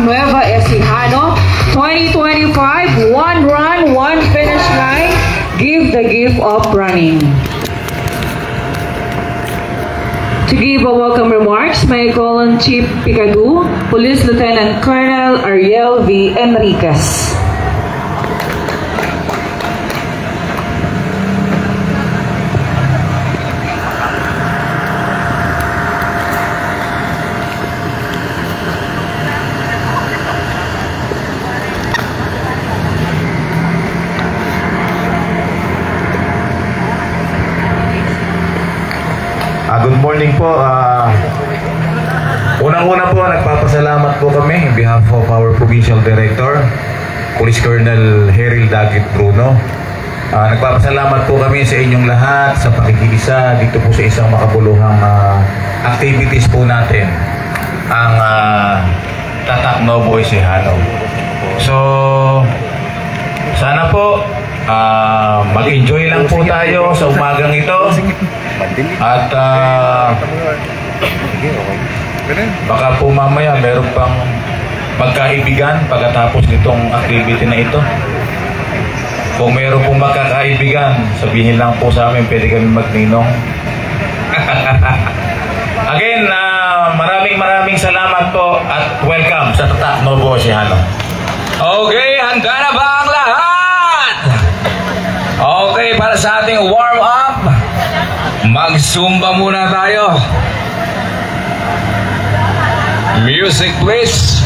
Nueva Ecija 2025, one run, one finish line. Give the gift of running. To give a welcome remarks, may I call on Chief Picadu, Police Lieutenant Colonel Ariel V. Enriquez. Good morning po. Unang-una po, nagpapasalamat po kami on behalf of our Provincial Director, Police Colonel Heryl Daggett Bruno. Nagpapasalamat po kami sa inyong lahat sa pakikiisa dito po sa isang makabuluhang activities po natin, ang Tatak Novo Ecija. So, sana po mag-enjoy lang po tayo sa umagang ito. At baka po mamaya meron pang magkaibigan pagkatapos nitong activity na ito. Kung meron pong magkakaibigan, sabihin lang po sa amin, pwede kami magninong. Again, maraming salamat po at welcome sa Tatak Novo Ecija. Okay, handa na ba ang lahat? Okay, para sa ating warm up, mag-zumba muna tayo. Music please.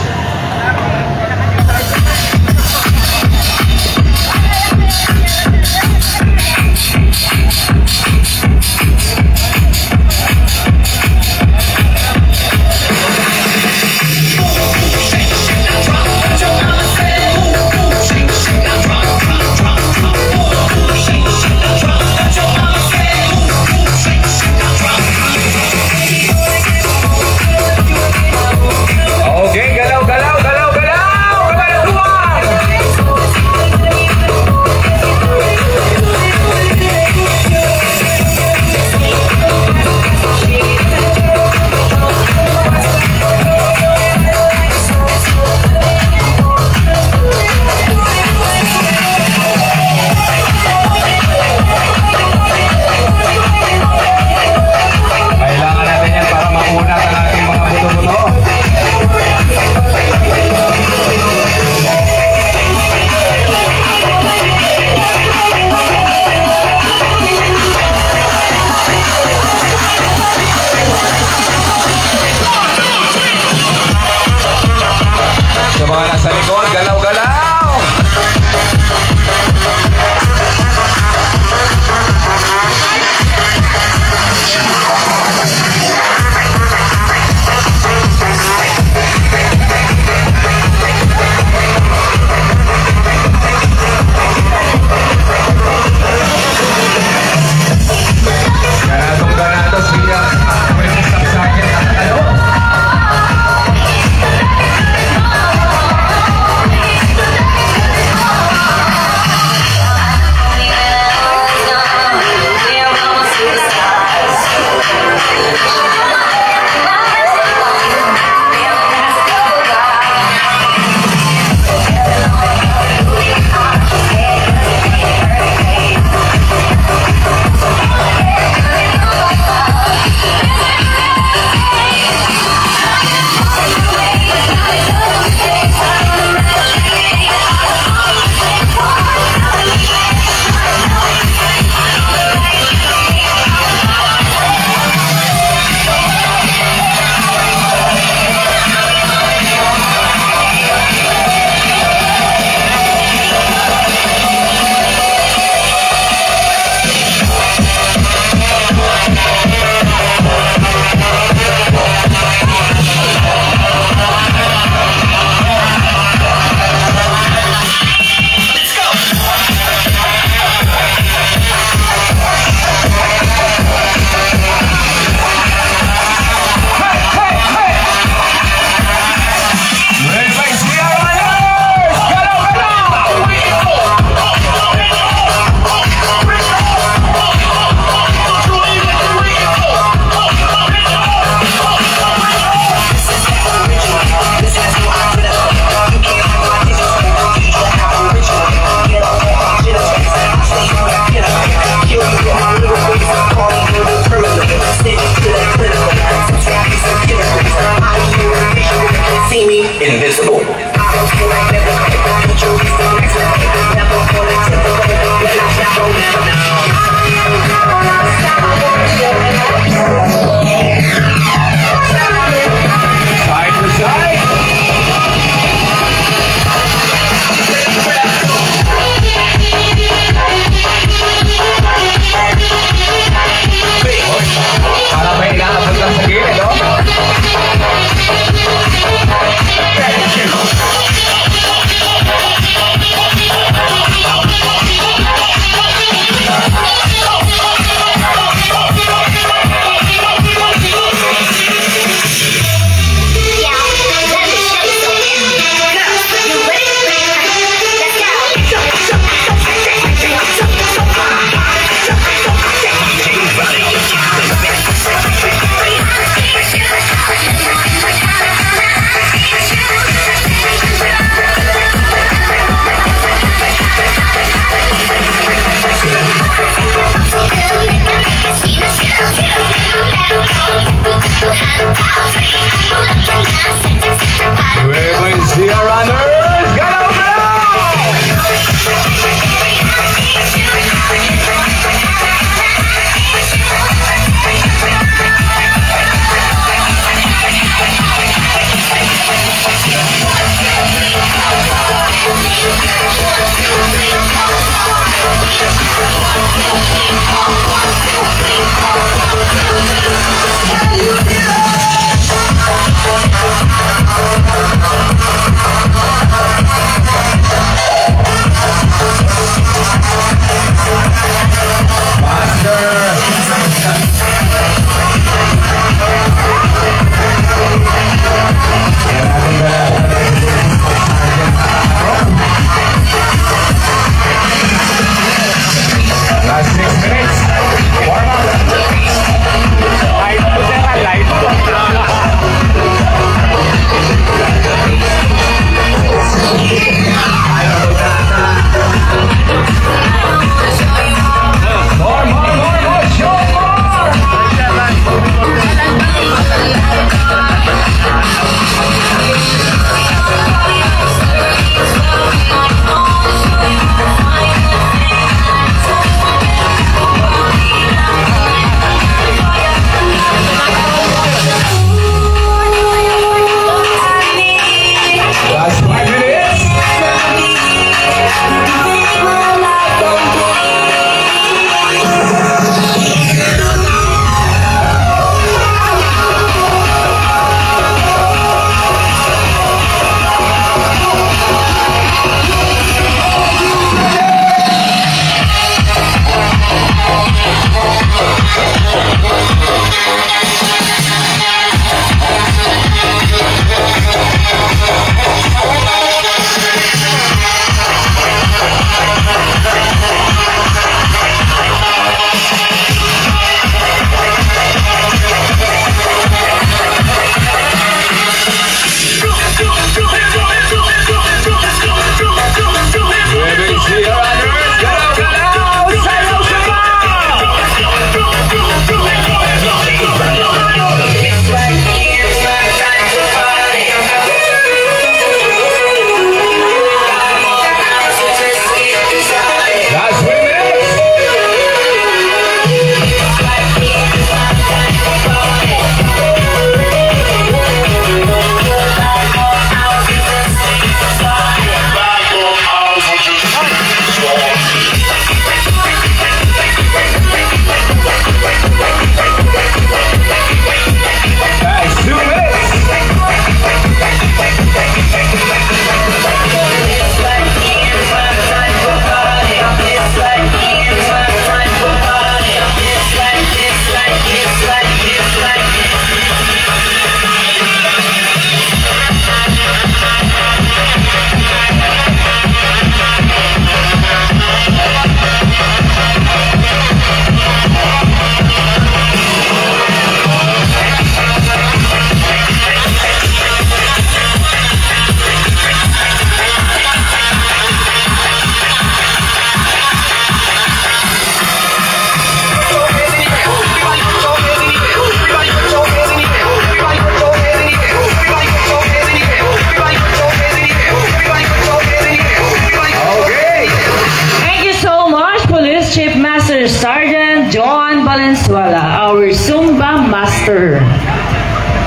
Master.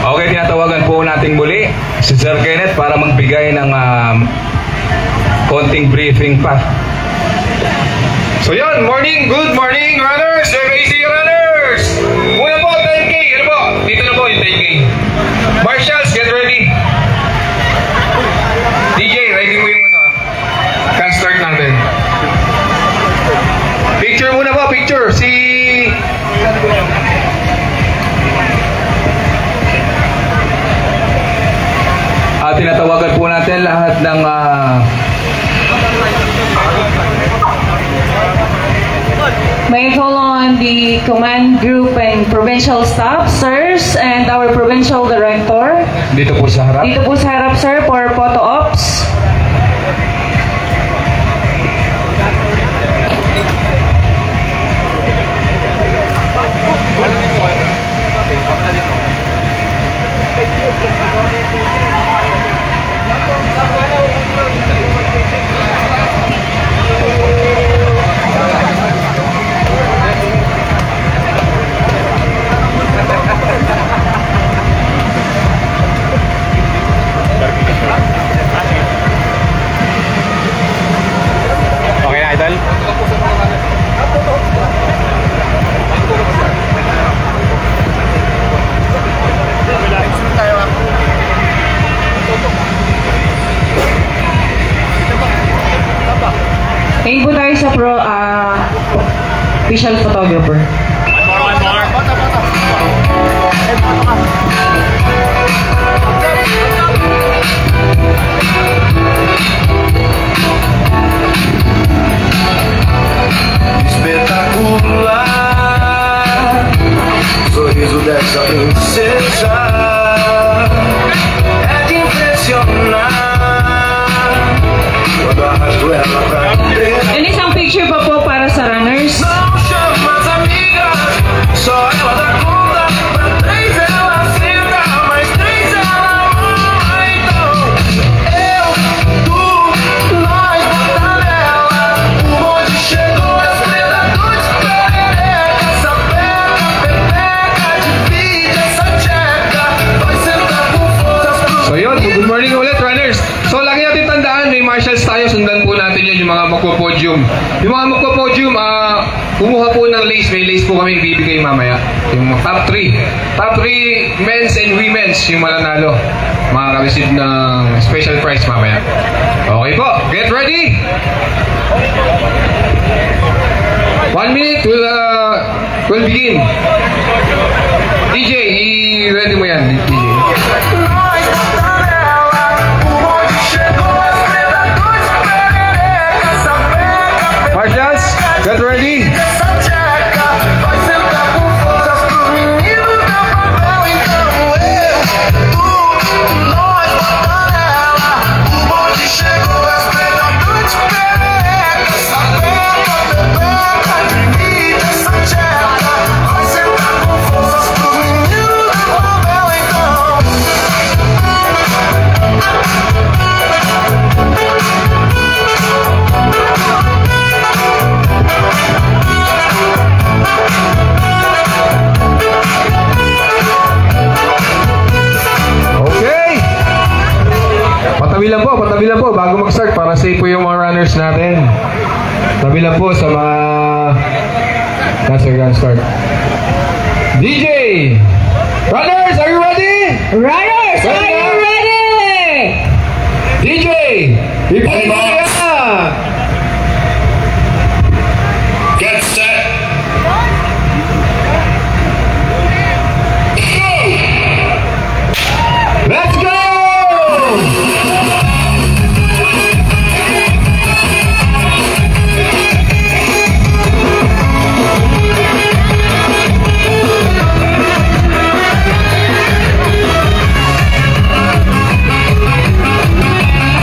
Okay, tinatawagan po natin muli si Sir Kenneth para magbigay ng konting briefing pa. So yun, good morning runners, FAC runners! Muna po, 10K, ano po? Dito na po yung 10K. Marshals, get ready. DJ, ready mo yung can start natin. Picture muna po, picture. Tinatawagan po natin lahat ng May I call on the command group and provincial staff, sirs, and our provincial director. Dito po sa harap. Dito po sa harap, sir, for photo ops. Okay na, Idol? Tingin po tayo sa official photographer. Espetacular, sorriso dessa princesa é de impressionar. Quando arrasto ela pra dentro, And isang picture pa po para sa runners. não chama as amigas, só ela dá conta. Pra três ela senta, mais três ela ama. Então eu, tu, nós bota nela. O bonde chegou, as predadores perereca. Essa peca, pepeca, divide essa tcheca. Vai sentar com forças pro. So yun, good morning ulit runners. So lagi natin tandaan, may marshals tayo, sundan po natin yun, yung mga magpo-podium. Yung mga magpo-podium, kumuha po ng lace, may lace po kami ibibigay mamaya. Yung top 3 men's and women's, yung mananalo, makaka-receive ng special prize mamaya. Okay po, get ready! 1 minute will begin. DJ, i-ready mo yan, DJ. Nós bota nela. O bonde chegou, as predadores perereca. Essa peca, Marshals, get ready! essa tcheca. Vai sentar com forças pro menino da favela. Então eu, tu, nós bota nela. O bonde chegou, as predadores perereca. Essa peca, pepeca, divide essa tcheca. Vai sentar com forças pro menino da favela. Então Okay! Patabi lang po, bago mag-start para safe po yung mga runners natin. Tabi lang po sa mga nasa gun start. DJ! Runners, are you ready? Runners, are you ready? DJ! Ipay mo yan! get set. Let's go!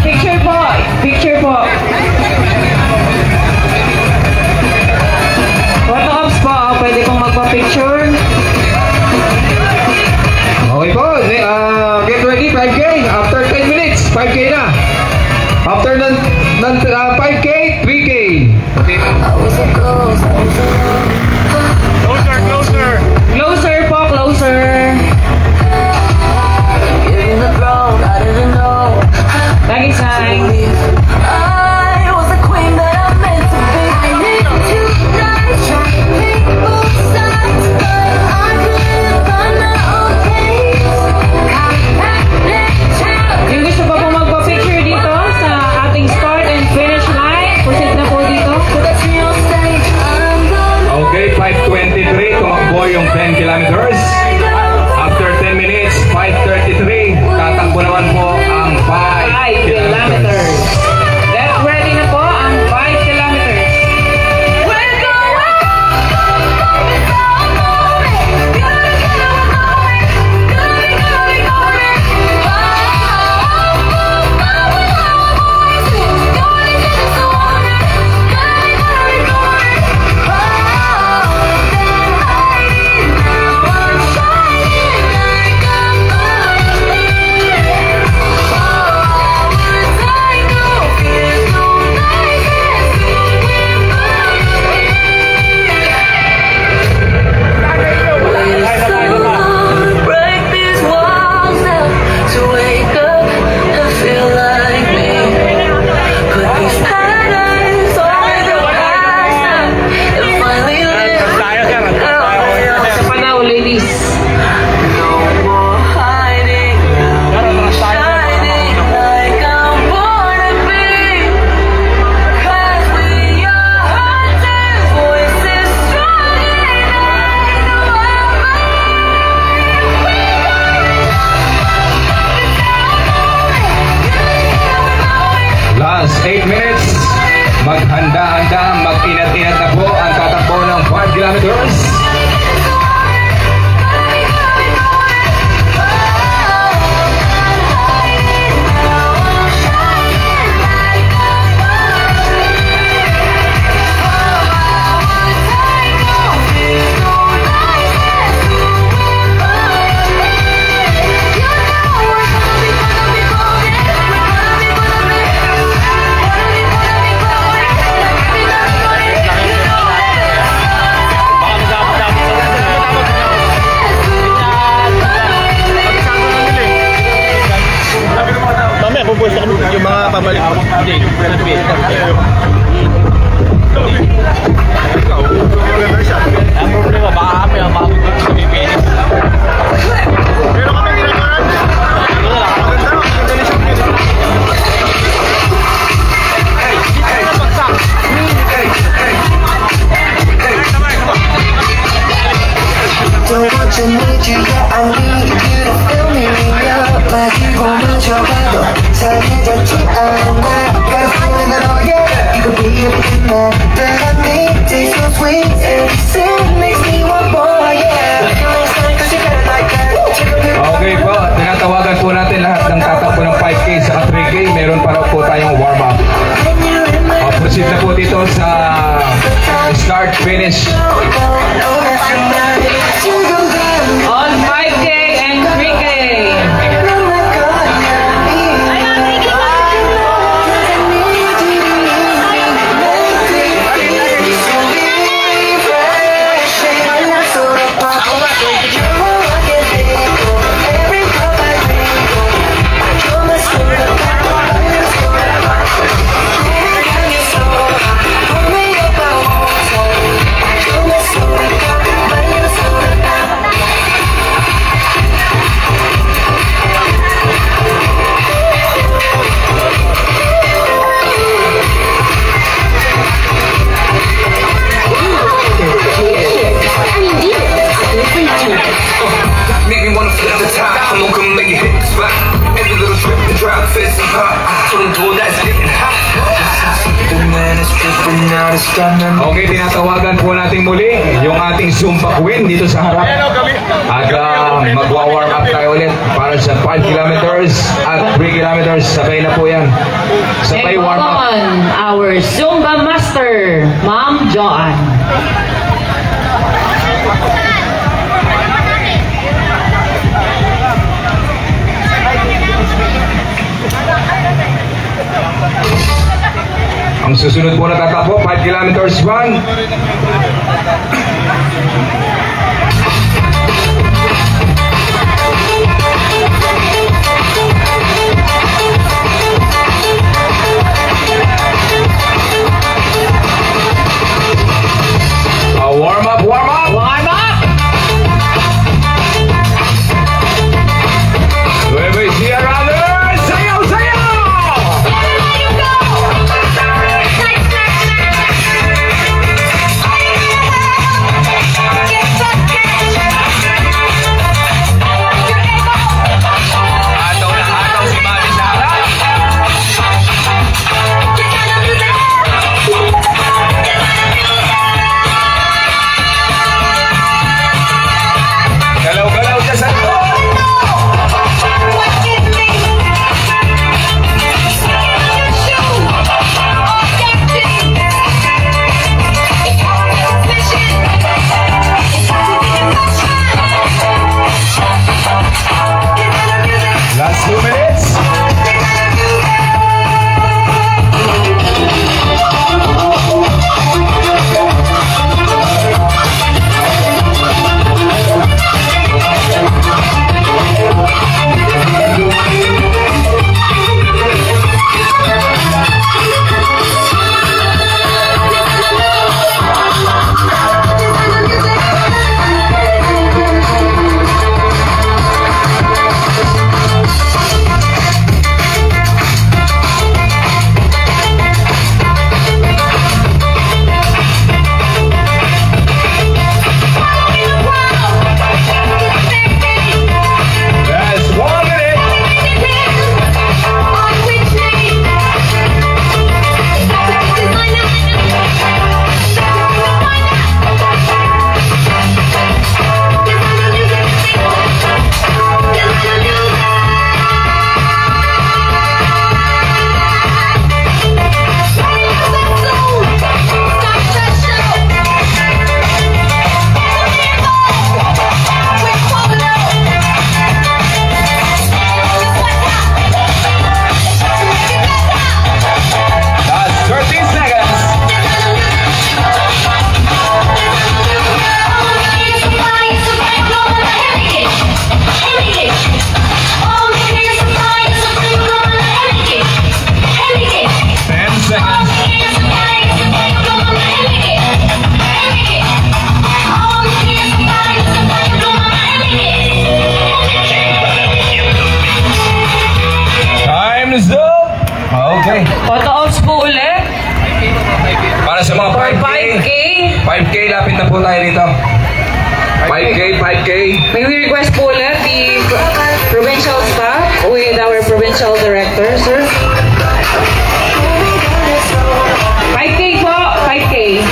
Picture po. Picture po. Photo ops po. Pwede pong magpa-picture. Okay po, get ready, 5K. After 10 minutes, 5K na. After ng 5K, 3K. Closer po, closer. Bagay sign. I was the queen that I meant to be. I lived 2 nights trying to make both sides, but I couldn't find my own place. Yung gusto pa po magpa-picture dito sa ating start and finish line, proceed na po dito. Okay, 5:23, tumakbo yung 10 kilometers. After 10 minutes, 5:33, tatakbo naman po ang 5 kilometers. Get ready na po ang 5 kilometers. Last 8 minutes, maghanda-handa, mag-inat-inat na po ang tatakbo ng 5 kilometers. Yung mga pabalik mo. Hindi, ang problema, baka kami ang makapagod sa Pilipinas. Pero kami ginagaran. Don't want to need you, yeah, I need you to fill me up. 마시고 마셔봐도 잘해졌지 않아. Got a feeling that oh yeah, you could be everything that I need. Taste so sweet, everything makes me want more, yeah. Feelings like cause you got it like that. Okay po, tinatawagan po natin lahat ng tatakbo ng 5K sa 3K. Meron para po tayong warm-up. Proceed na po dito sa start, finish. On 5K and 3K. Okay, tinatawagan po natin muli yung ating Zumba Queen dito sa harap. At magwa-warm up tayo ulit para sa 5 kilometers at 3 kilometers. Sabay na po yan. Sabay warm up. On our Zumba Master, Ma'am Joan. Ang susunod po na tatakbo, 5 kilometers run. Okay. Photo ops po ulit. Para sa mga For 5K. 5K. 5K, lapit na po tayo dito. 5K. May we request po ulit the provincial staff with our provincial director, sir. 5K po, 5K.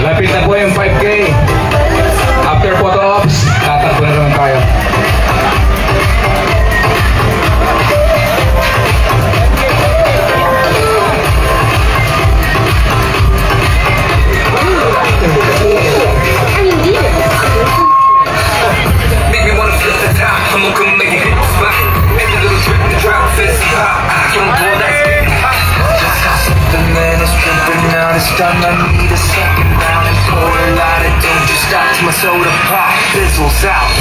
Lapit na po yung 5K. After photo ops, tatakbo na naman tayo. Make me wanna flip the top. I'ma come make it hit the spot. Make a little drip and drop, fancy hot. I can't do that. The man is tripping out. It's time I need a second round and pour a lot of don't you stop till my soda pop fizzles out.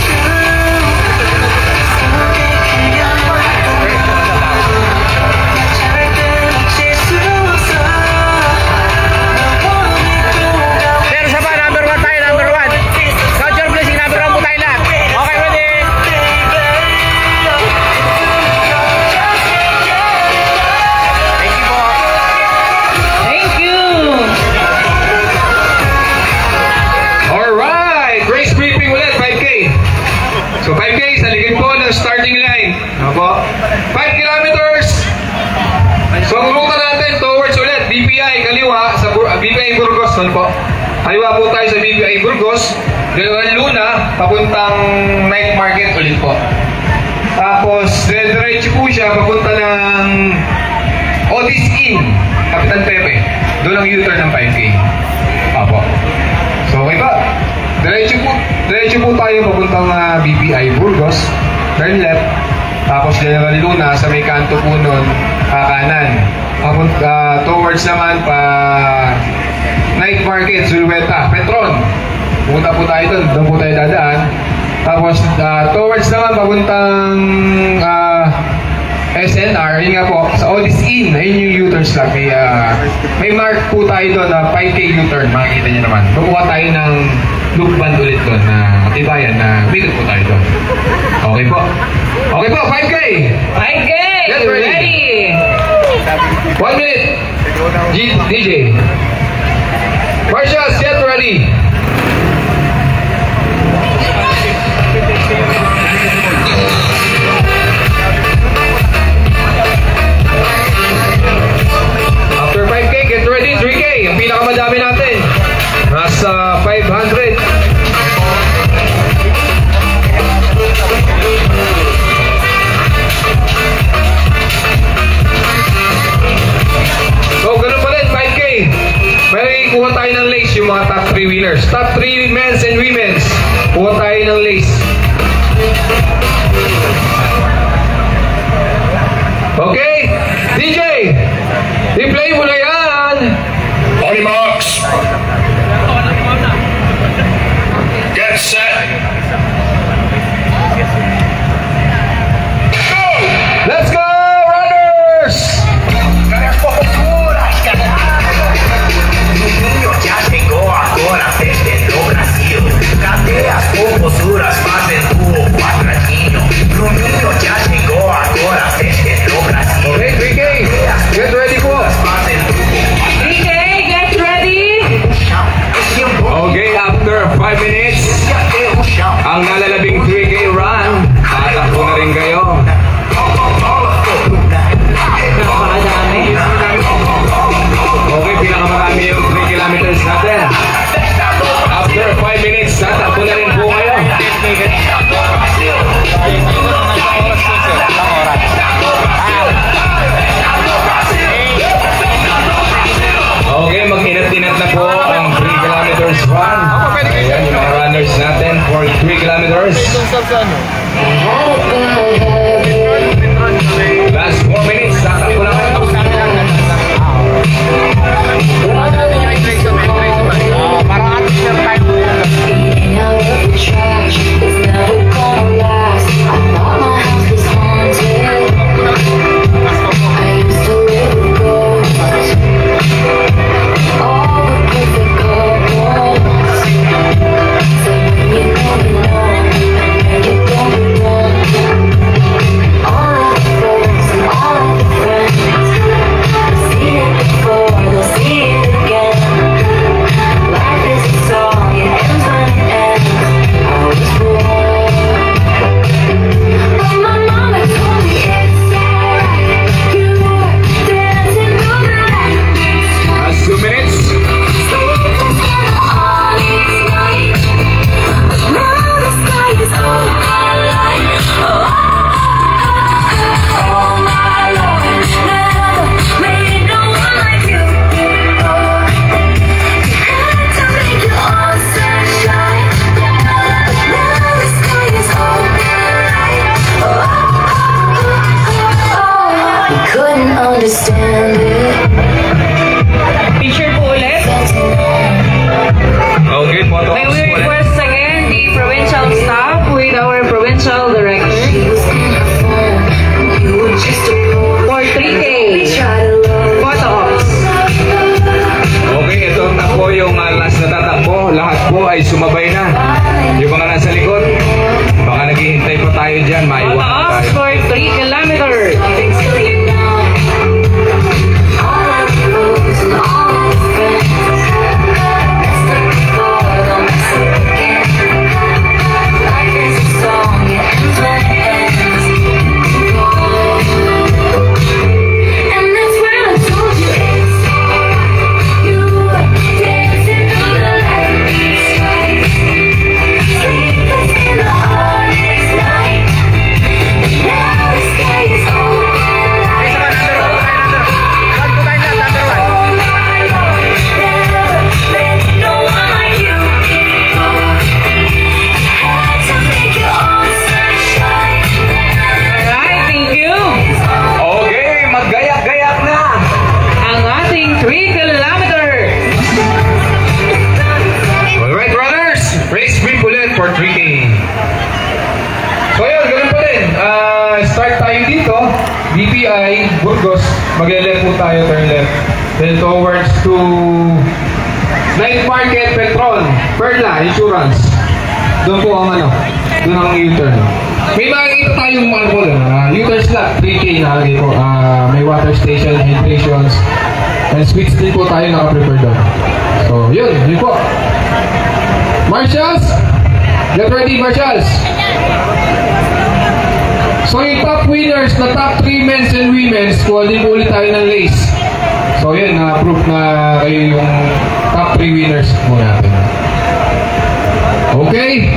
So 5K sa likod po ng starting line. Opo. 5 kilometers. So ang ruta natin towards ulit BPI kaliwa sa BPI Burgos po. Kaliwa po tayo sa BPI Burgos. Dalawang Luna papuntang night market ulit po. Tapos diretso po siya papunta ng Otis Inn, Kapitan Pepe. Doon ang U-turn ng 5K. Opo. So okay ba? Diretso po tayo papuntang BPI Burgos, turn left, tapos General Luna sa may kanto po nun, kanan. Towards naman pa Night Market, Zulueta, Petron. Pupunta po tayo doon po tayo dadaan. Tapos towards naman papuntang SNR, yun nga po, sa Otis Inn, ayun yung U-turn slot. May mark po tayo doon na 5K U-turn, makikita nyo naman. Kukuha tayo ng loop band ulit doon na katibayan na umikot po tayo doon. Okay po. Okay po, 5K! 5K! Get ready! 1 minute! DJ! Marshals, get ready! After 5K, get ready, 3K. Ang pinakamadami natin. Nasa 500. So, ganun pa rin, 5K. May kuha tayo ng lace, yung mga top 3 winners. Top 3 men's and women's. Kuha tayo ng lace. Okay? DJ! I-play mo na yan! On marks. Get set. Go! Let's go, runners! Niño ya llegó ahora desde lo Brasil. Cadeas composturas fazem tuo quadradinho. No niño ya llegó ahora desde lo Brasil. Okay, 3K. Get ready po Picture po ulit. Okay, photo May ops we ulit. request again the provincial staff with our provincial director for 3K photo ops. Okay, ito na po yung last na tatakbo. Lahat po ay sumabay na. Yung mga nasa likod, baka naghihintay pa tayo dyan. Photo Maiwan ops tayo. for 3 kilometers. Alright, thank you. Okay, maggayak-gayak na. Ang ating 3 kilometers. Alright, runners! Race sweep ulit for 3K. So yun, ganun pa din. Start tayo dito. BPI, Burgos. Mag-left po tayo, turn left. Then towards to Night Market, Petron, Perla, Insurance. Doon po ang doon ang U-turn. May makikita tayong mga po doon. U-turn slot, 3K nakalagay po. May water station, hydrations, and sweet still po tayo naka-prepare doon. So yun po. Marshals! Get ready, Marshals! So yung top winners na top 3 men's and women's, kuwali po ulit tayo ng race. So yun, na-proof na kayo yung top 3 winners po natin. Okay?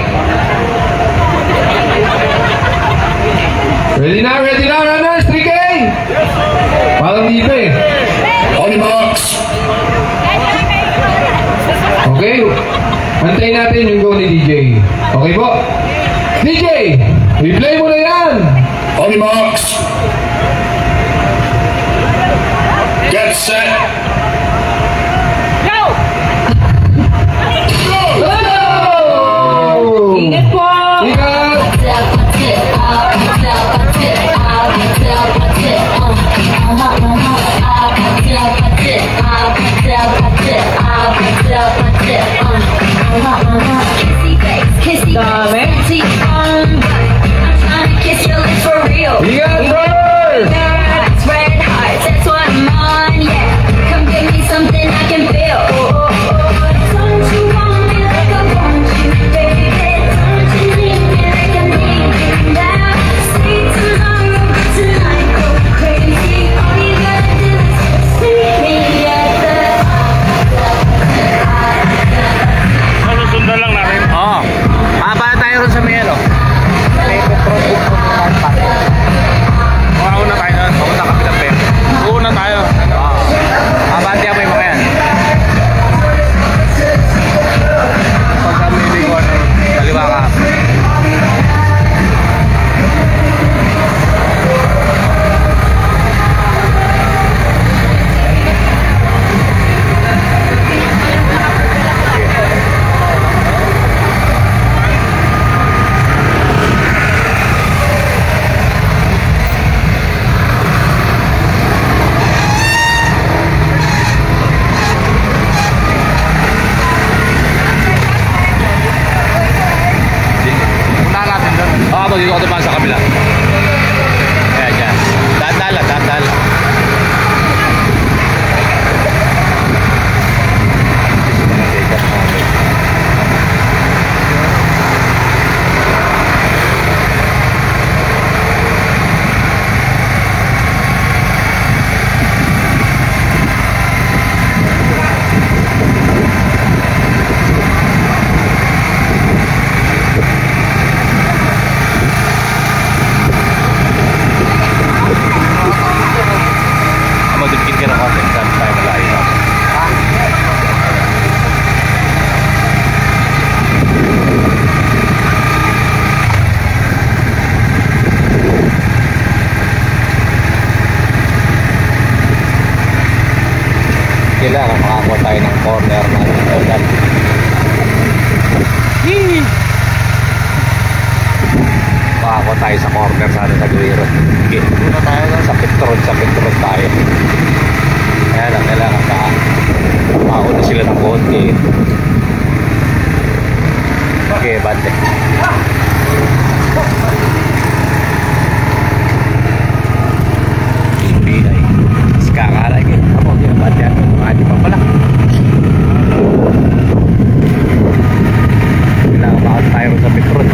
Ready na, runners, 3K! Parang dito eh. On the box! Okay? Antayin natin yung go ni DJ. Okay po? DJ! I-play mo na yan! On the marks. Get set. Go! Go! Ingat po! Ingat! Dami. Ingat, brother! Sundan lang natin. Oo. Para tayo ron sa may ano. May petrol. kailangan makakuha tayo ng corner na total. Makakuha tayo sa corner sana sa Guiro. Okay, doon na tayo sa Petron tayo. Kaya lang, kailangan makauna sila ng konti. Okay, bante. Binay. Sekarang lagi. Apa dia bante? Ada apa pala? Kailangan bakal tayo sa Petron.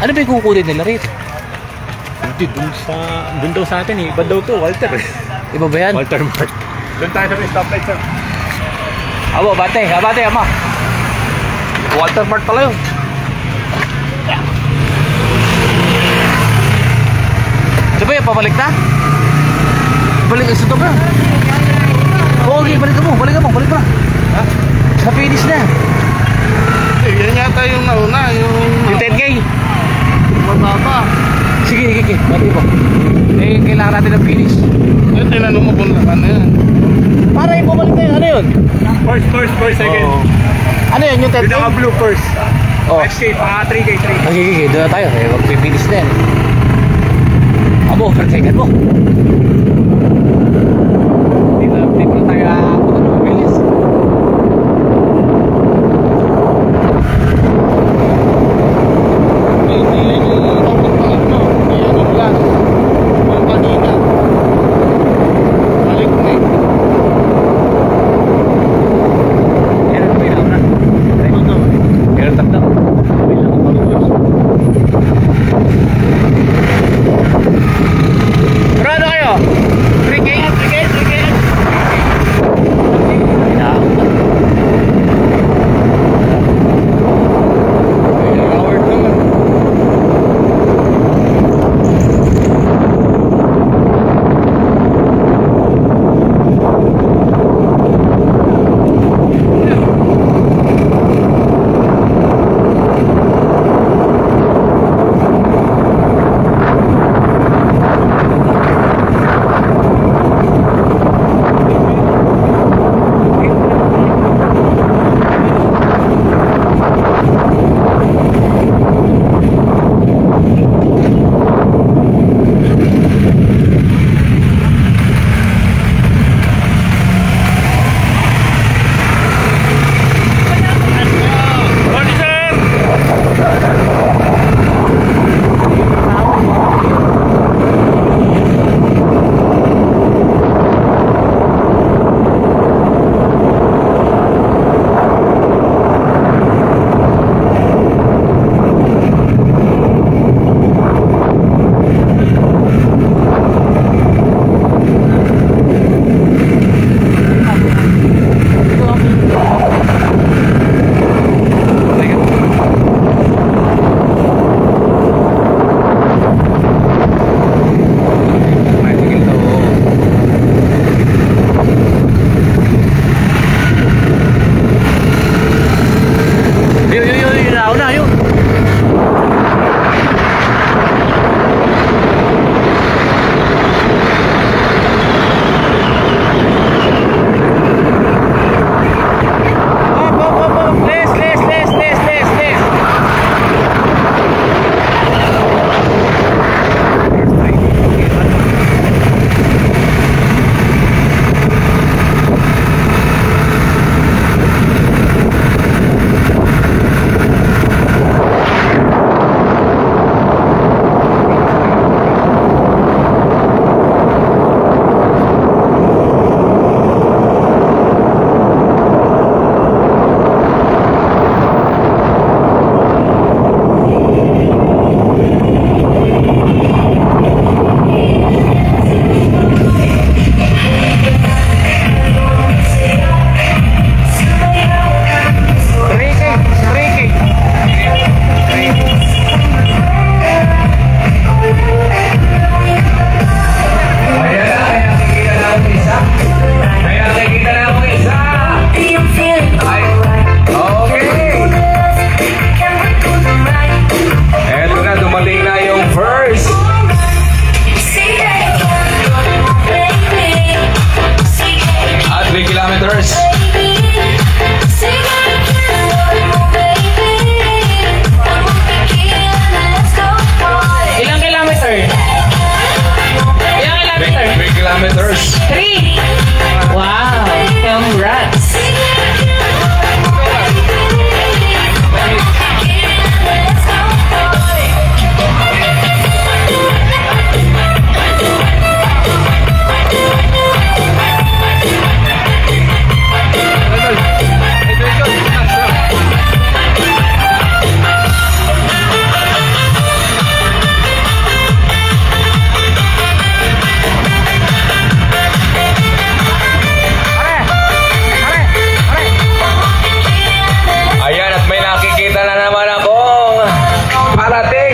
Ano ba yung kukunin nila rito? Hindi, dun daw sa atin eh. Iba daw to, Walter. Iba ba yan? Walter Mart. Doon tayo sa may stoplight, sir. Abo, bate, ama. Walter Mart pala yun. Ano ba yan, pabalik na? Balik ka, sutok na. Oo, okay, balik mo na. Ha? Sa finish na. Yan yata yung nauna, Yung 10K. mababa. Sige. Bati po. Kailangan natin ng finish. Yung tinanong mo kung lakan na yan. Para ibabalik tayo, ano yun? First, second. Ano yun, yung 10K? Pinaka-blue first. Oh. Next K, paka 3K. Okay, doon na tayo. Mag-finish na yan. Abo, pertekan mo. Hindi ko tayo bilis. Rado kayo! kilometers. 3. Wow, congrats.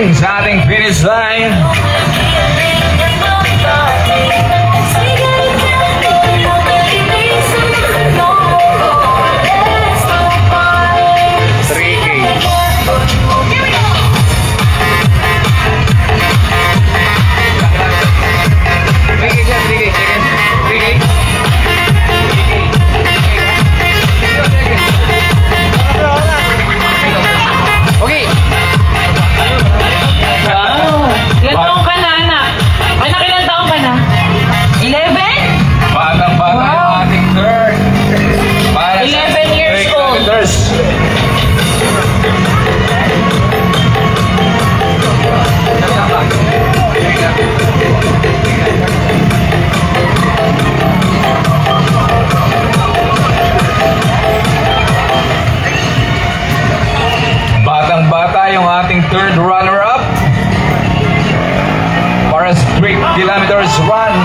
Sa ating finish line. Batang-bata yung ating third runner-up para sa 3 kilometers run.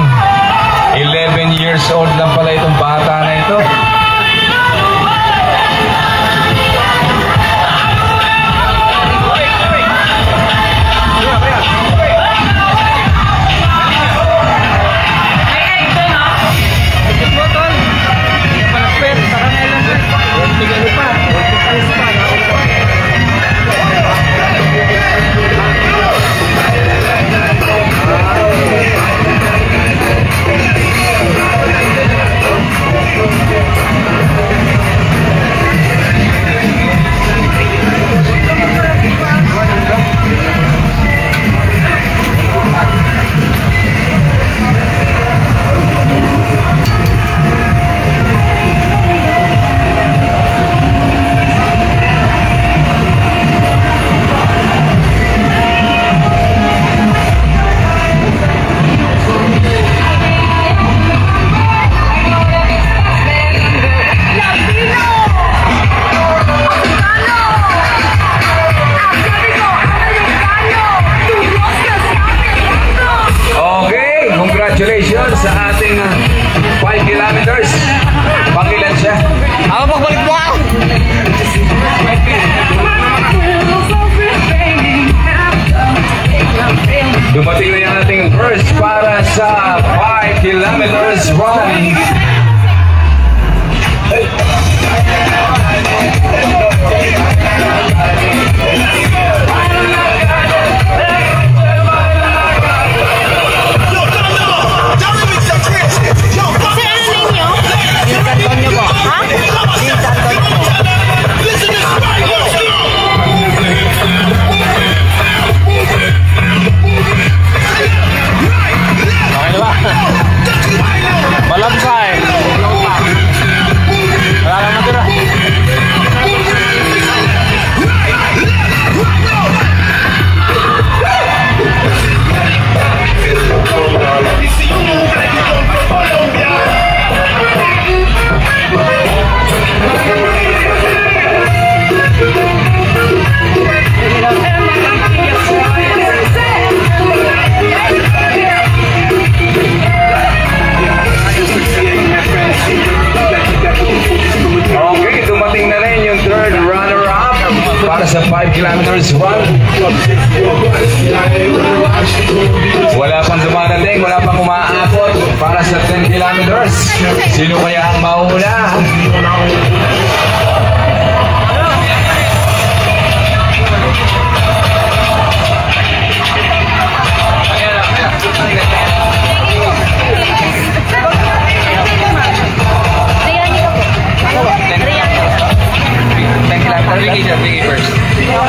11 years old lang pala itong bata na ito. Congratulations sa ating 5 kilometers. Pangilan siya? Ako pagbalik mo ako! Dumating na yung ating first para sa 5 kilometers run. Malamsay! Wala lang natira. Okay, dumating na rin yung third runner-up para sa 5 kilometers run. Wala pang dumadating, wala pang umaabot para sa 10 kilometers. Sino kaya ang mauna?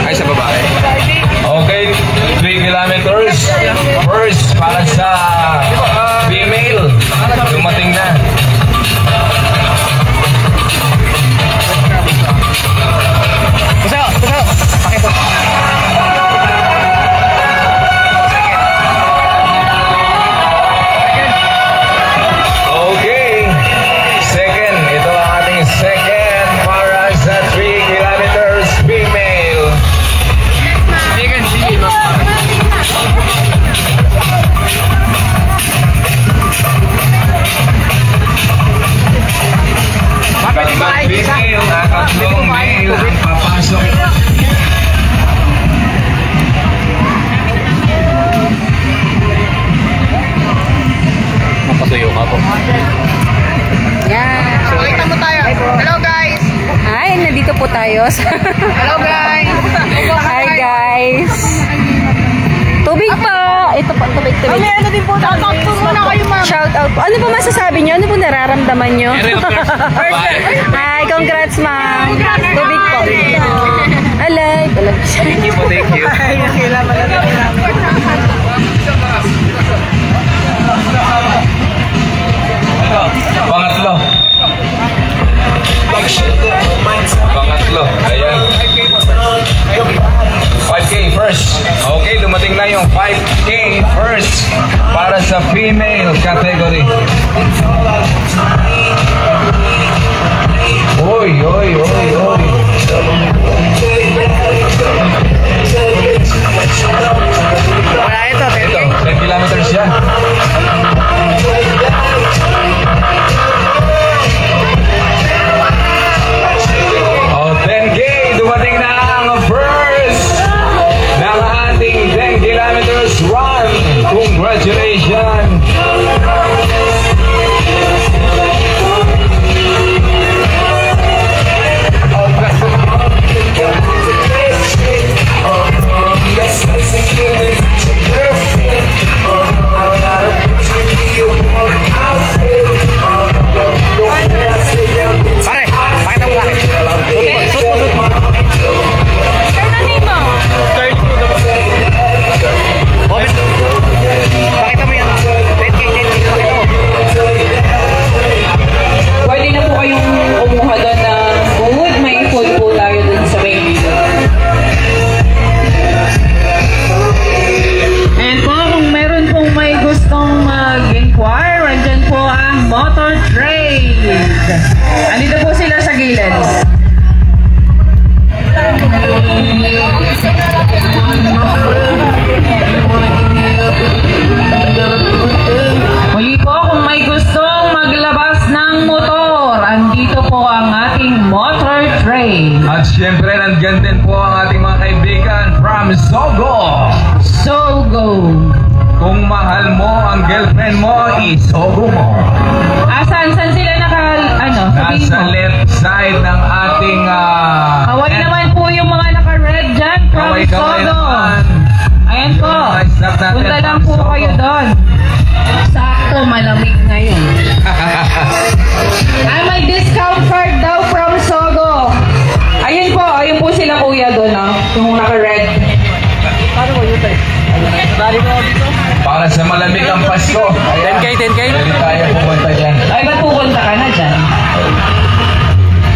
Ay, sa babae. Okay, 3 kilometers. First para sa female. po. Yan. Pakita mo tayo. Hello guys. Hi, nandito po tayo. Hello guys. Hi guys. Tubig pa. Ito po, tubig. May ano din po. Shoutout po muna kayo ma'am. Shout out po. Ano po masasabi nyo? Ano po nararamdaman nyo? Hi, congrats ma'am. Tubig po. Alay. Thank you po, thank you. Pangatlo. Pangatlo. Ayan. 5K first. Okay, dumating na yung 5K first para sa female category. Oy, oy, oy, oy. Wala ito. Ito, 10 kilometers yan. Oh, 10K, dumating na ang first ng ating 10 kilometers run. Congratulations! Pare, pakita mo sa akin. Pakita mo yan. 10K, 10K. Pakita mo. Pwede na po kayong kumuha doon ng food. May food po tayo doon sa main. And po, kung meron pong may gustong mag-inquire, andyan po ang Motor Trade. Andito po sila sa gilid. Muli po, kung may gustong maglabas ng motor, andito po ang ating Motor Trade. At syempre, nandyan din po ang ating mga kaibigan from Sogo. Sogo. Kung mahal mo ang girlfriend mo, isogo mo. Saan sila sabihin Nasa mo? left side ng ating Kaway naman po yung mga naka-red dyan from Kaway-kaway Sogo. naman. Ayan po. Stop natin Punta lang from po Sogo. kayo doon. Sakto, malamig ngayon. Ay, may discount card daw from Sogo. Ayun po sila kuya doon, yung naka-red. Para sa malamig ang Pasko. 10K, 10K. Pwede tayo pumunta dyan. Ay, ba't pupunta ka na dyan?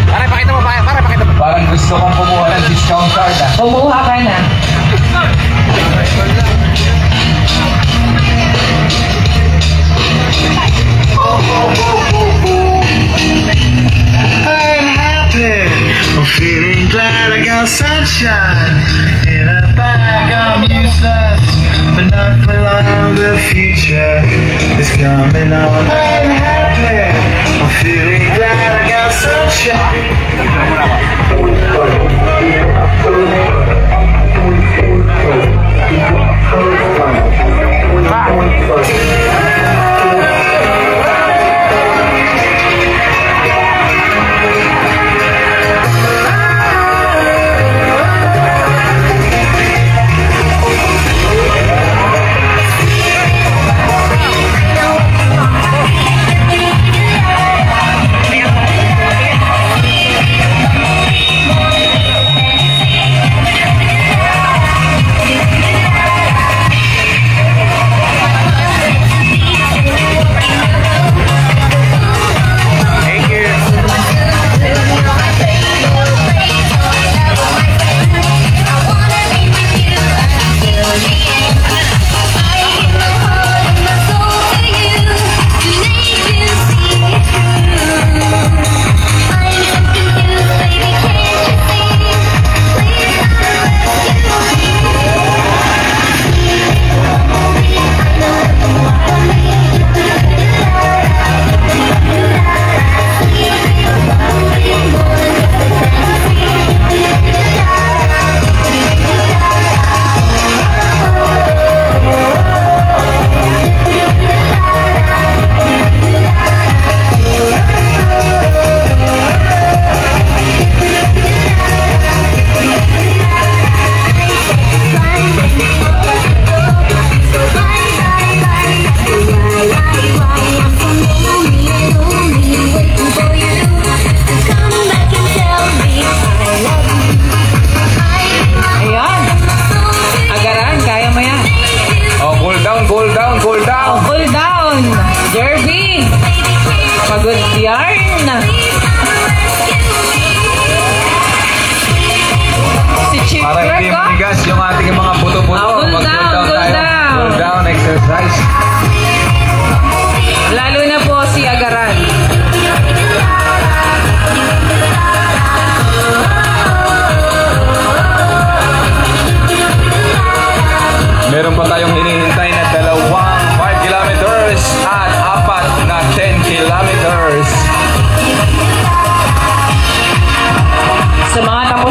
Pare, pakita mo. Pare, pakita mo. Parang gusto kong kumuha ng discount card Kumuha ka na. I'm happy, I'm feeling glad I got sunshine in a bag. I'm useless, but not for long. The future is coming on. I'm happy, I'm feeling glad I got sunshine.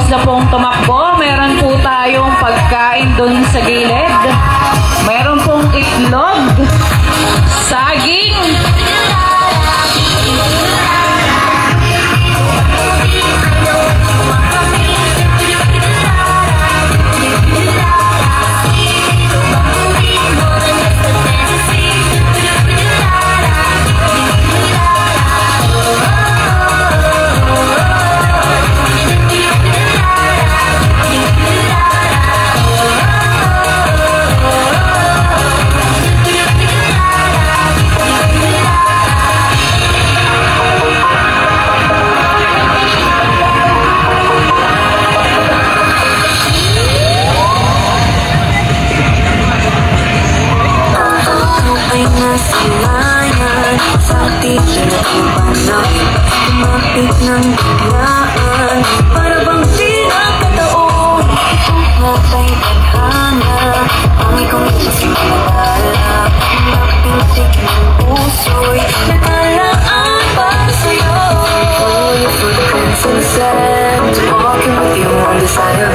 na pong tumakbo. Meron po tayong pagkain dun sa gilid. Meron pong itlog, saging, Tumapit ng biglaan, para bang di nakataon. Matay tadhana, ang ikong isinalala. Napinsik ng puso'y nakalaan para sa'yo. Falling for the prince and the sand, walking with you on the side of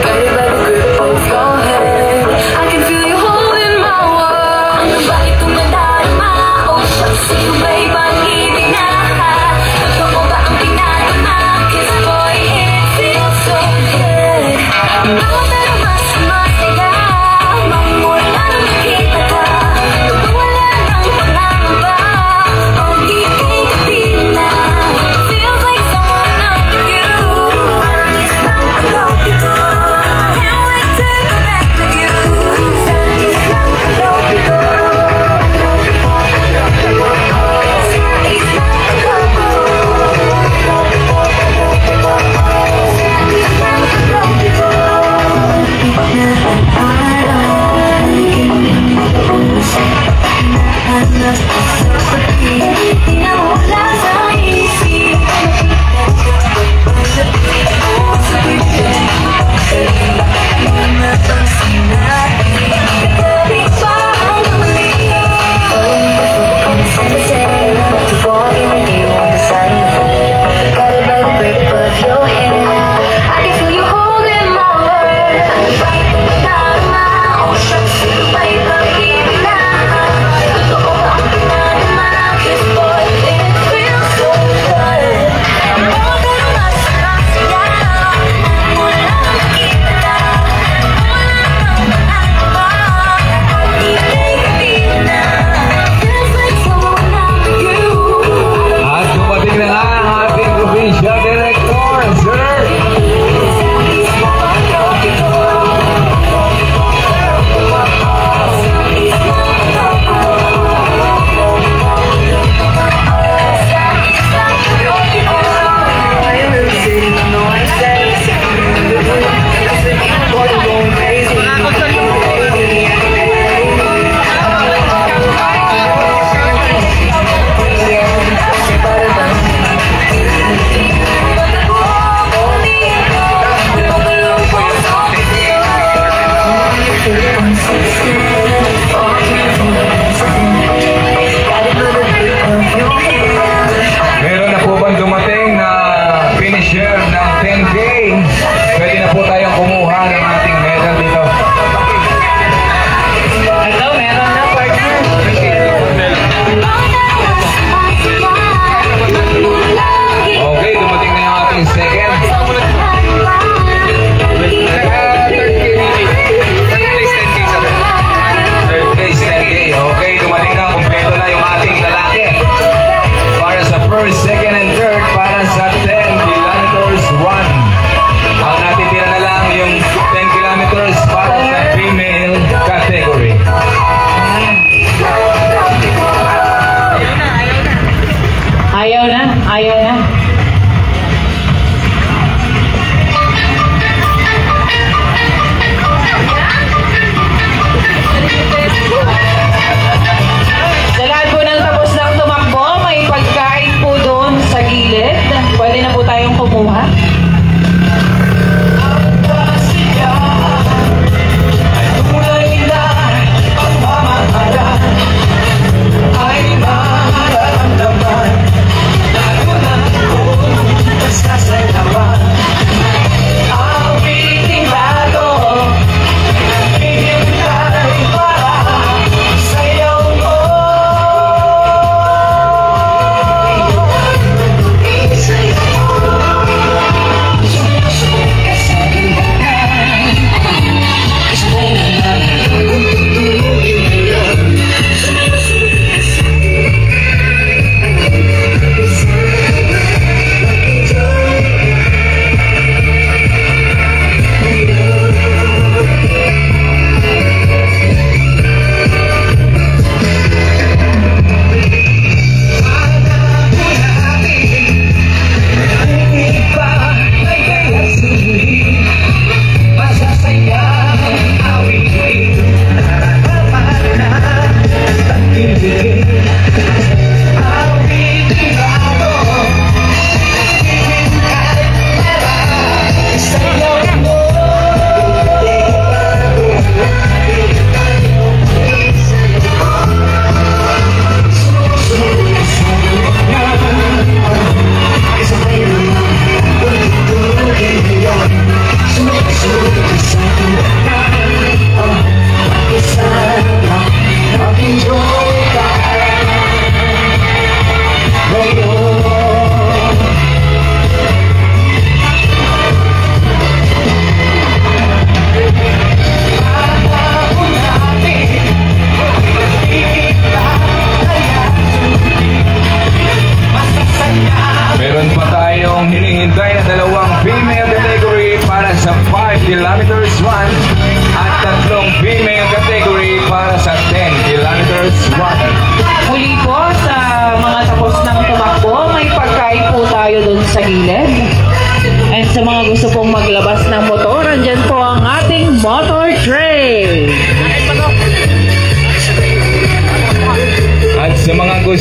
guided by the grip of your hand. I can feel you holding my world. Ang bakit kong nadarama, oh shucks, sa'yo ba'y pag-ibig na?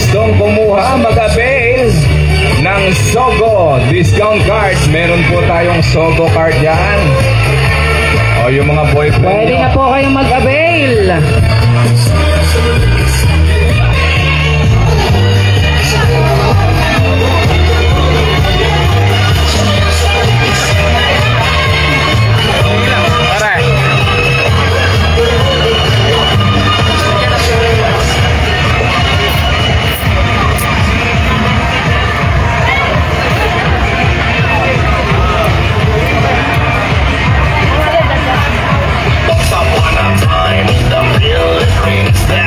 gustong kumuha, mag-avail ng Sogo discount cards. Meron po tayong Sogo card dyan. O yung mga boyfriend Pwede nyo. na po kayong mag-avail. Once upon a time, the real dreams.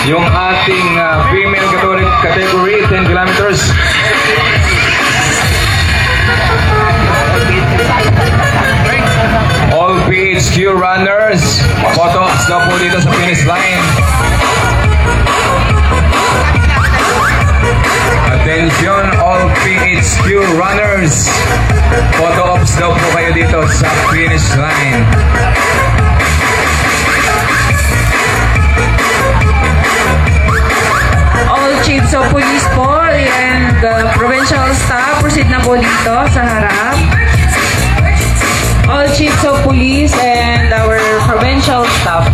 yung ating female category, 10 kilometers. All PHQ runners, photos daw po dito sa finish line. Attention all PHQ runners, photo ops daw po kayo dito sa finish line. All chiefs of police po and the provincial staff, proceed na po dito sa harap. All chiefs of police and our provincial staff.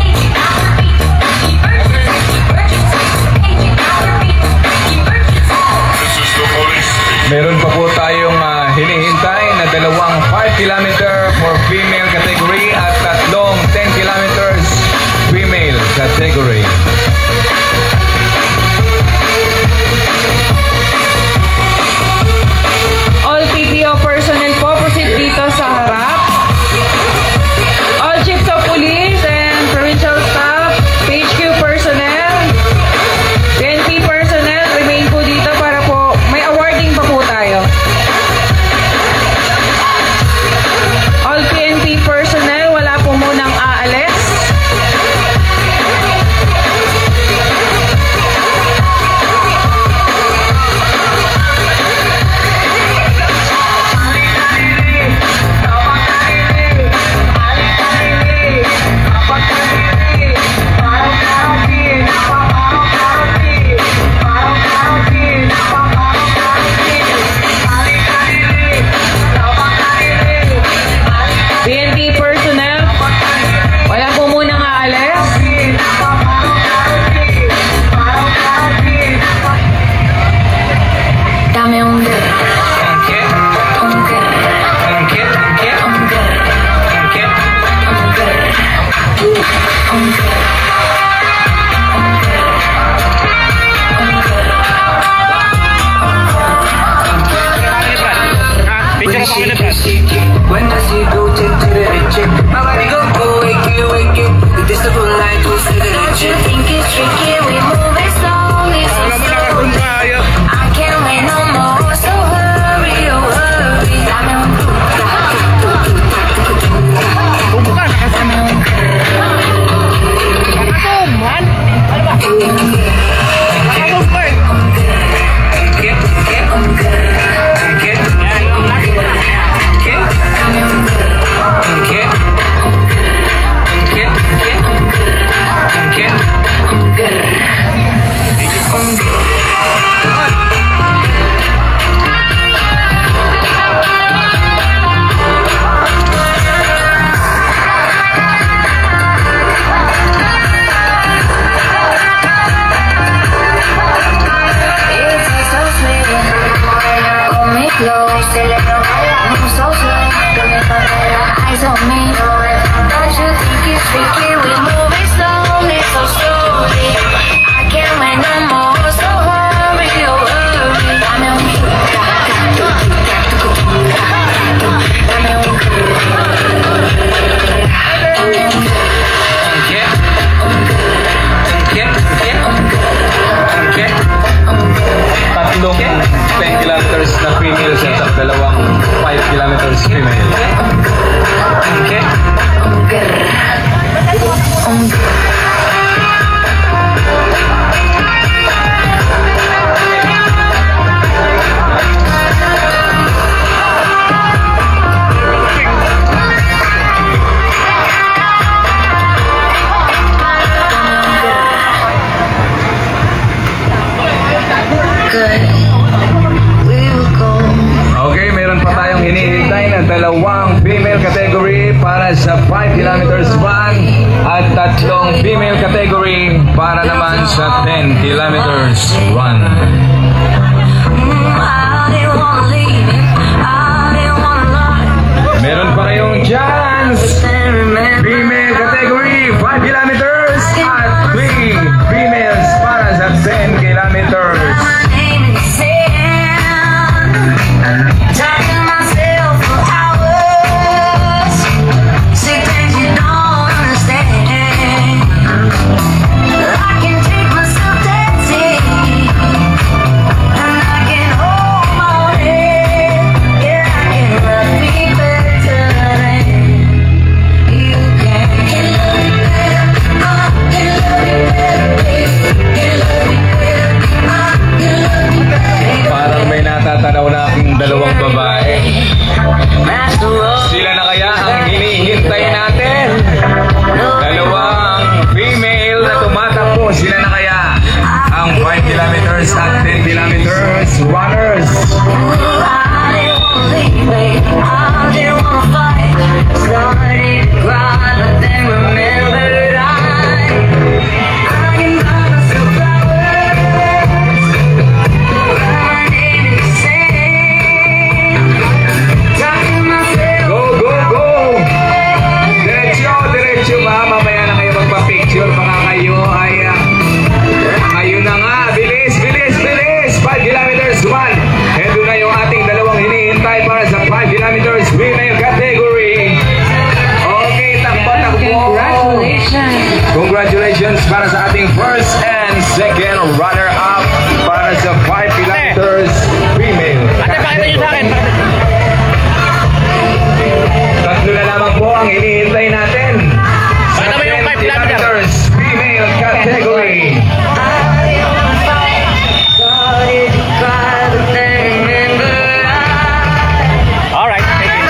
5 kilometers female. Okay, meron pa tayong hinihintay na dalawang female category para sa 5 kilometers van at tatlong female category para naman sa 10 kilometers run. Meron pa kayong chance. Female category 5 kilometers at 3 females para sa 10 kilometers. Natatanaw na aking dalawang babae. Sila na kaya ang hinihintay natin? Dalawang female na tumatakbo. Sila na kaya ang 5 kilometers at 10 kilometers runners? Mamaya baka kayo ay kayo na nga, bilis 5 kilometers 1. Ito na yung ating dalawang hinihintay para sa 5 kilometers female category. Okay, takbo. Congratulations para sa ating first and second runner up para sa 5 kilometers female category. Tatlo na lamang po ang hinihintay natin sa 10 kilometers female category. Alright, thank you.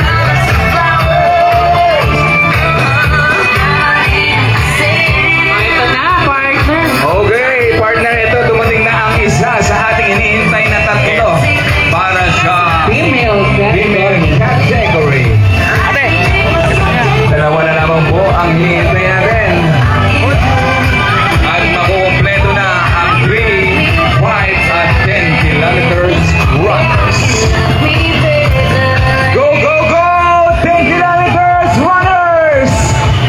Ito na, partner. Okay, partner, ito dumating na ang isa sa ating hinihintay na tatlo para sa Female category. Dalawa na lamang po ang hinihintay natin. At makukumpleto na ang 3, 5 at 10 kilometers runners. Go, go, go! 10 kilometers runners!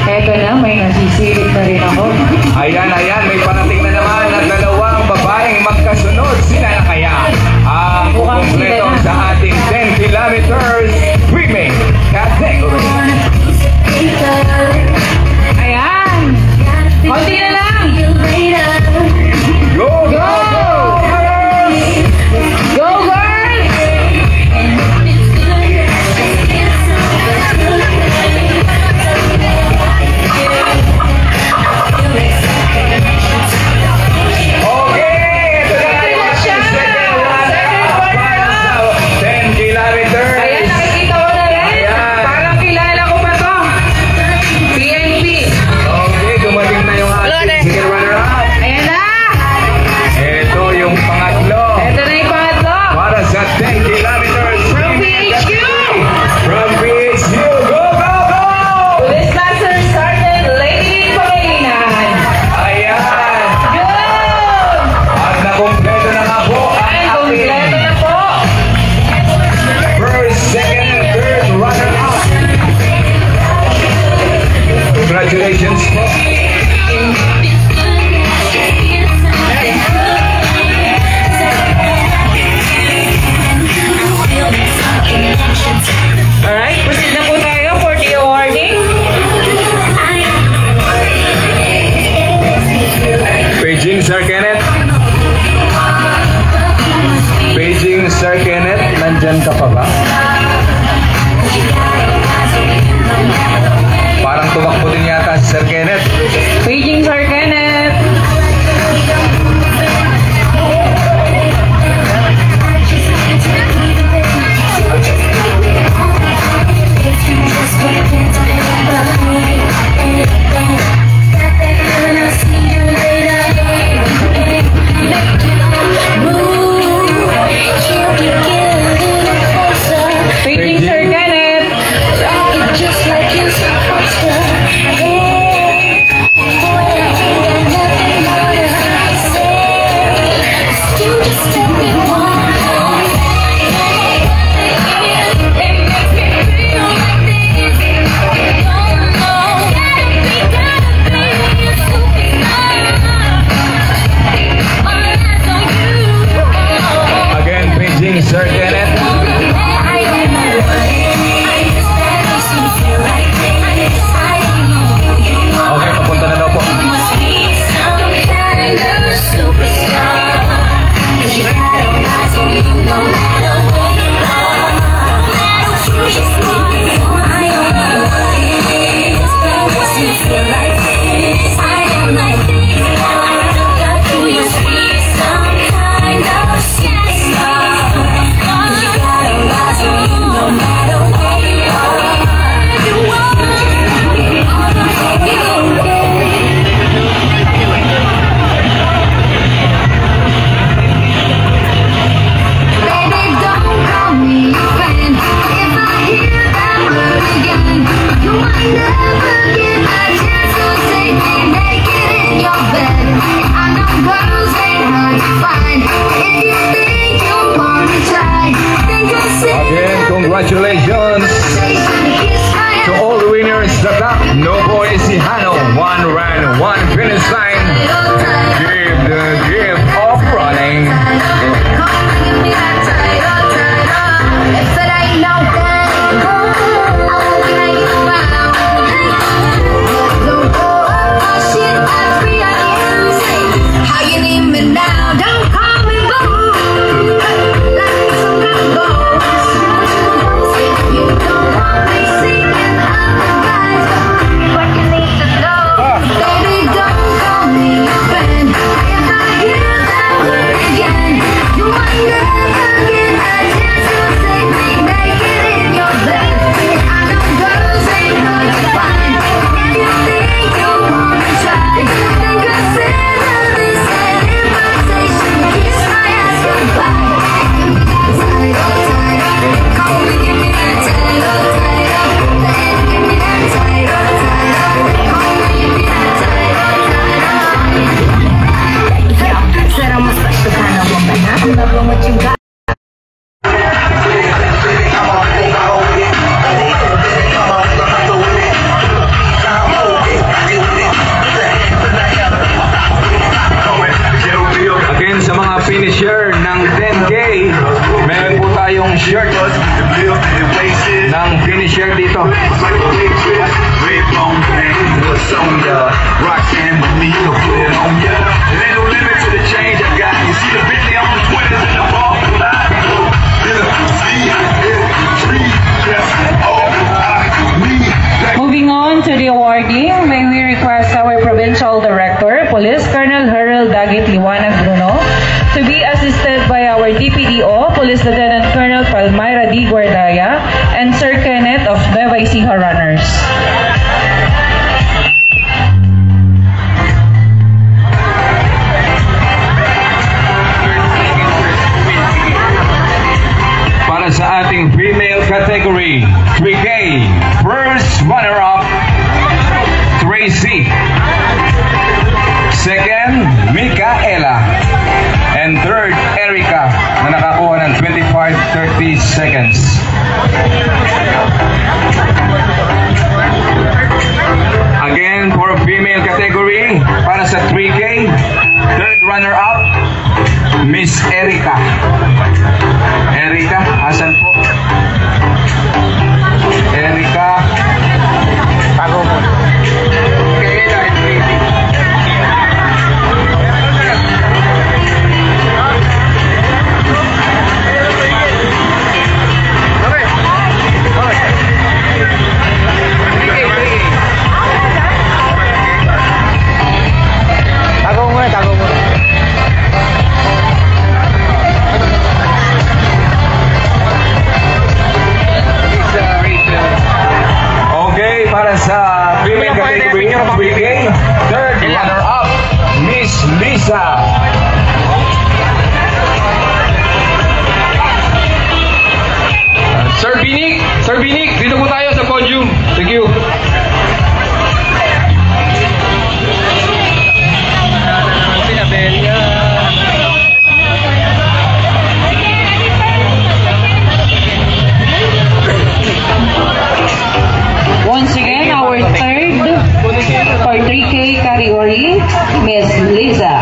Ito na, may nasisilip na rin ako. Ayan, may parating na naman na dalawang babaeng magkasunod. Sila na kaya ang kukumpleto sa ating 10 kilometers female category. Ayan! Konti na lang! Go, go, go! Go, girls! Okay! Ito na yung ating second runner para sa 10 kilometers. Ayan, nakikita ko na rin. Ayan. Parang kilala ko pa to. PNP. Okay, dumating na yung ating second runner up. Ayan na! Ito yung pangatlo Ito na yung pangatlo. para sa 10 kilometers. From PHQ! From PHQ, go, go, go! Police Master Sergeant Lady Pangilinan. Ayan! Good! At nakumpleto na nga po ang Ay, ating kompleto na po. first, second, and third runner-up. Congratulations po. Alright, proceed na po tayo for the awarding. Beijing, Sir Kenneth. Beijing, Sir Kenneth, nandyan ka pa ba? one run, one finish line. Give the gift of running. Finisher ng 10K, meron po tayong shirt ng finisher dito. Moving on to the awarding, may we request our Provincial Director, Police Colonel Harold Dagit Liwanag Bruno, to be assisted by our DPDO, Police Lieutenant Colonel Palmyra D. Guardaya, and Sir Kenneth of Nueva Ecija Runners. Para sa ating female category, 3K, first runner-up, Tracy. Second, Micaela. And third, Erica, na nakakuha ng 25-30 seconds. Again, for female category, para sa 3K, third runner-up, Miss Erica. Erica, asan po? Erica. Tago mo. Para sa female category of 3K, third runner-up, Miss Lisa. Sir Binik, dito po tayo sa podium. Thank you. Once again, our third for 3K category, Miss Lisa.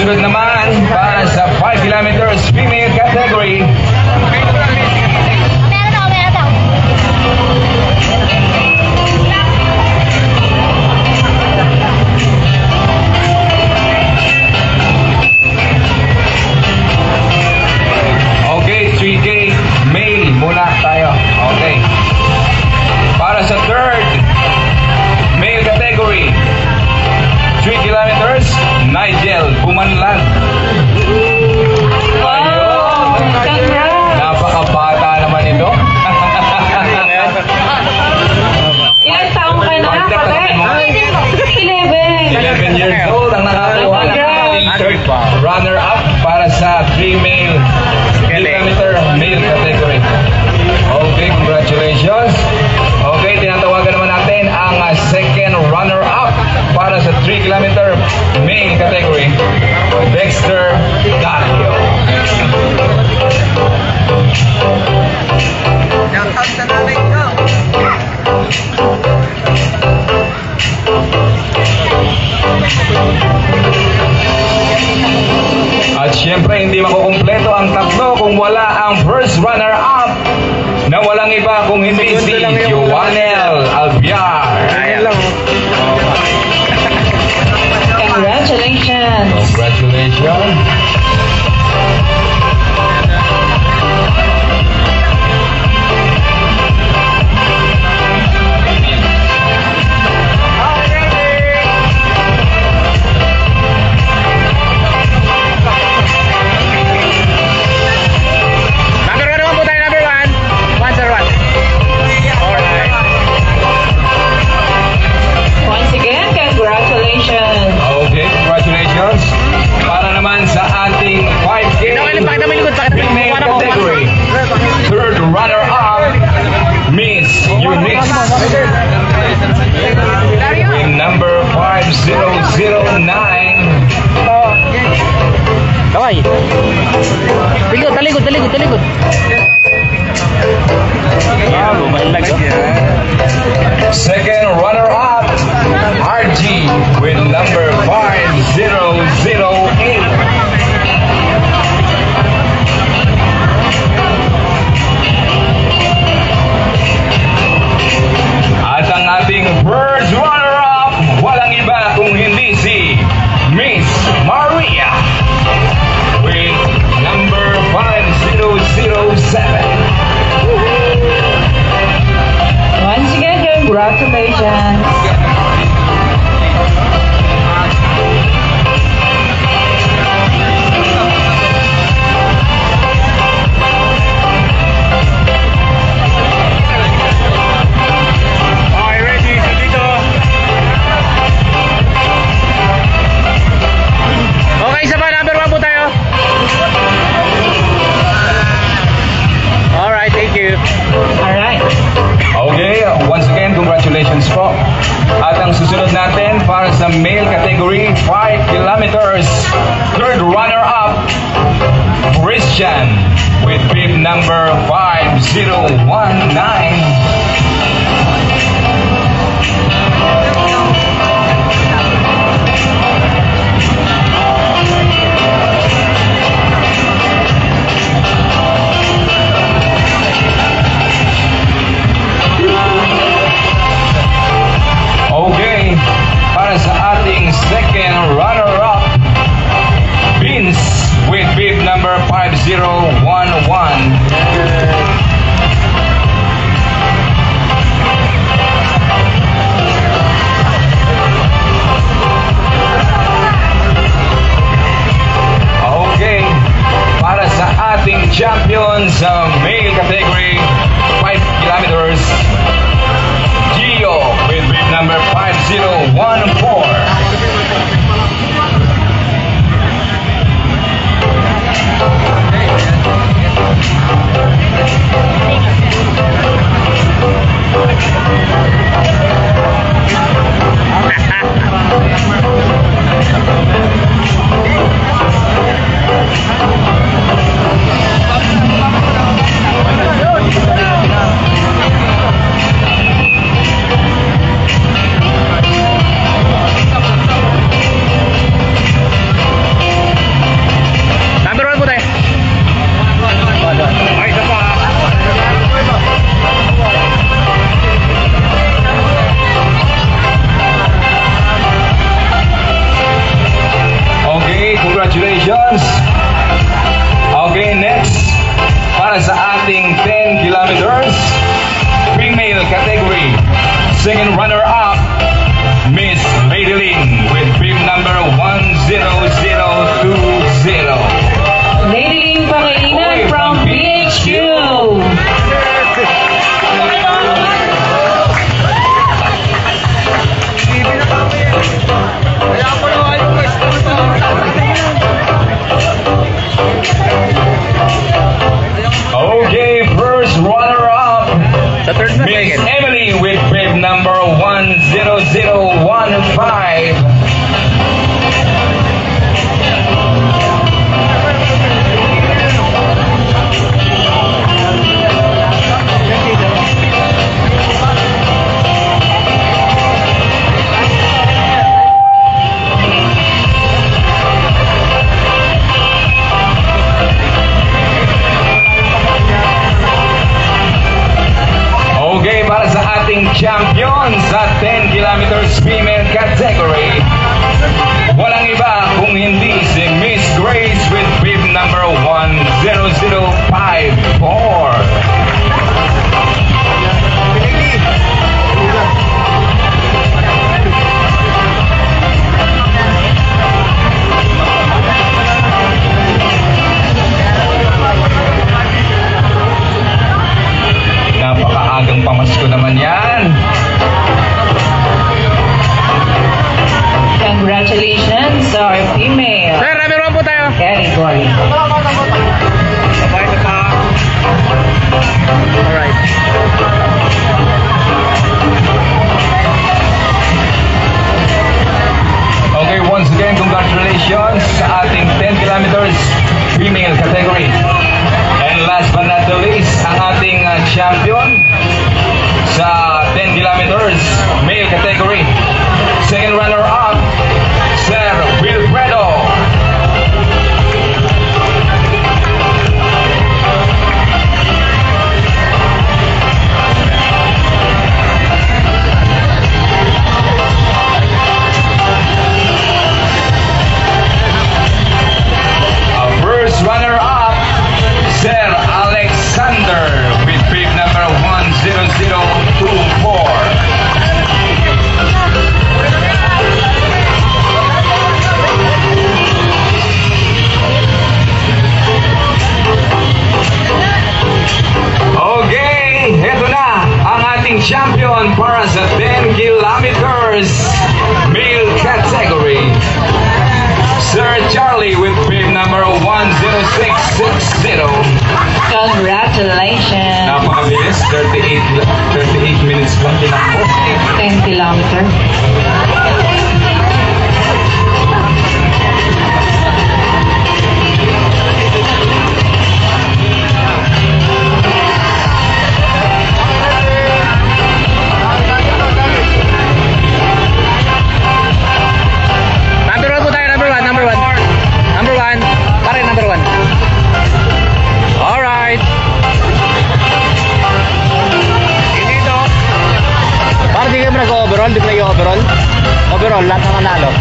susunod naman para sa 5 kilometers female category. Okay, 3K male muna tayo. Okay. Para sa third male category, 3 kilometers, Nigel Bumanlag. Wow! Congrats! Napakabata naman ito. Ilang taong ka na, kapatid? 11. 11 years old ang nakakuha ng third runner-up para sa 3 male kilometer male category. Okay, congratulations. Okay, tinatawagan naman natin ang second runner-up para sa 3 kilometer male category, Dexter Galio. At syempre, hindi makukumpleto ang tatlo kung wala ang first runner-up na walang iba kung hindi si Joanel Albiar. Congratulations! Congratulations! Once again, congratulations! Okay, congratulations. Para naman sa ating 5K female category, third runner-up, Miss Eunice. With number 5009. Kaway. Talikod. Second runner-up, RG with number 5008. At ang ating first runner-up, walang iba kung hindi si Miss Maria with number 5007. Once again, congratulations! Okay, isa pa, number 1 po tayo. Alright, thank you. Alright. Okay, once again, congratulations po. At ang susunod natin para sa male category, 5 kilometers, third runner-up, Christian with bib number 5019. Okay, para sa ating second runner-up, Vince with bib number 5011. runner-up, Miss Madeline with bib number 10020. Madeline Pangilinan from BHQ. Okay, first runner-up, Miss Emily with bib number 10015. Okay, para sa ating champion sa 10 kilometers female category, walang iba kung hindi si Miss Grace with bib number 10054. Napakaagang pamasko naman yan. Congratulations, our female. Sir, number 1 po tayo. Category. Sabay na pa. Alright. Okay, once again, congratulations sa ating 10 kilometers female category. And last but not the least, ang ating champion sa 10 kilometers male category. Second runner-up, Sir Wilfredo. First runner-up, Sir Alexander with bib number 10024. Okay, heto na ang ating champion para sa 10 kilometers male category. Sir Charlie with bib number 10660. Congratulations. Napakabilis, 38 minutes lang tinakbo. 10 kilometer. Number 1 po tayo, number 1. Number 1. Pare, number 1. Alright. Dito. Para di kayo nag-overall, di kayo overall. Overall, lahat ng manalo.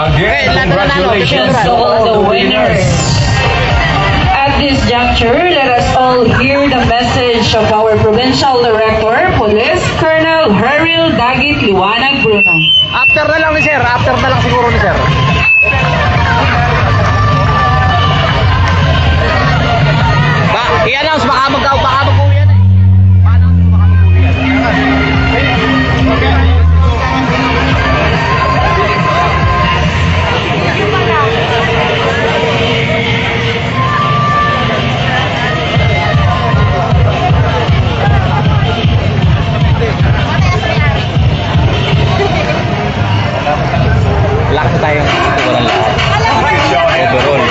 Again, congratulations To all the winners. At this juncture, let us all hear the message of our Provincial Director, Police Colonel Heril Dagit Liwanag Bruno. After na lang ni sir. After na lang siguro ni sir. I-announce, baka mag-uwi yan eh. Pa-announce, baka mag-uwi yan. Lakas na tayong walang lahat. Overall.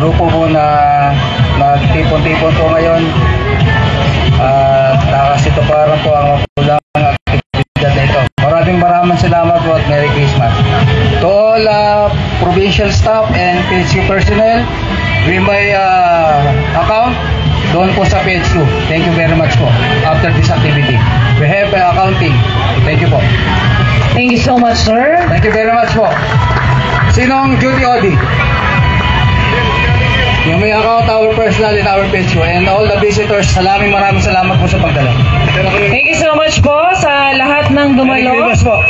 grupo po na nagtipon-tipon po ngayon. Nakasituparan po ang mapulang aktibidad na ito. Maraming salamat po at Merry Christmas. To all provincial staff and PHQ personnel, with my account, doon po sa PHQ. Thank you very much po. After this activity, we have accounting. Thank you po. Thank you so much, sir. Thank you very much po. Sinong duty audit? Yung may account, our personal and our PHQ, and all the visitors, maraming salamat po sa pagdala. Thank you so much po sa lahat ng dumalo. Merry Christmas po.